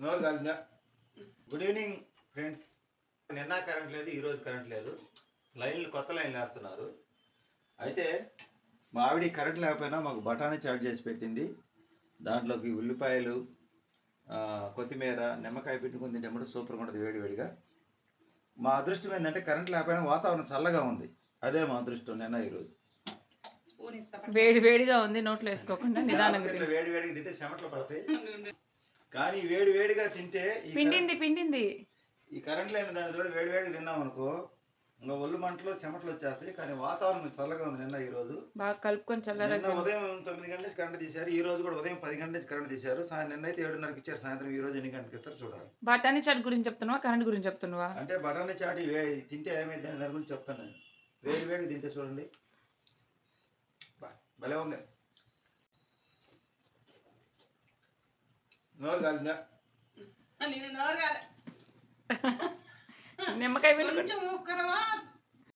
నోరు కాలిందా? Good evening friends. నిన్న కరెంట్ లేదు, ఈరోజు కరెంట్ లేదు. కొత్త లైన్లు వేస్తున్నారు. అయితే మా ఆవిడ కరెంట్ లేకపోయినా మాకు బఠానీ చాట్ చేసి పెట్టింది. దాంట్లోకి ఉల్లిపాయలు, కొత్తిమీర, నిమ్మకాయ పెట్టుకుని తింటే సూపర్గా ఉంటుంది వేడివేడిగా. మా అదృష్టం ఏంటంటే కరెంట్ లేకపోయినా వాతావరణం చల్లగా ఉంది. అదే మా అదృష్టం నిన్న ఈరోజు. వేడి వేడిగా ఉంది, నోట్లో వేసుకోకుండా నిదానంగా వేడి వేడిగా తింటే చెమటలు పడతాయి. కానీ వేడి వేడిగా తింటే పిండింది ఈ కరెంట్ లేని దాని తోడు వేడి వేడిగా తిన్నాం అనుకో, ఇంకా ఒళ్ళు మంటలో చెమటలు వచ్చేస్తాయి. కానీ వాతావరణం చల్లగా ఉంది నిన్న ఈరోజు. బాగా కలుపుకొని చల్లగా. ఉదయం 9 గంటల నుంచి కరెంట్ తీశారు. ఈ రోజు కూడా ఉదయం 10 గంటల నుంచి కరెంట్ తీశారు. నిన్న అయితే 7:30కి ఇచ్చారు. సాయంత్రం ఈ రోజు ఎన్ని గంటలకు ఇస్తారు చూడాలి. బఠానీ చాట్ గురించి చెప్తున్నావా, కరెంట్ గురించి చెప్తున్నావా? అంటే బఠానీ చాట్ తింటే ఏమైంది దాని గురించి చెప్తాను. వేడి వేడిగా తింటే చూడండి, భలే ఉంది. నోరు కాలిందా? నిమ్మకాయ కొంచెం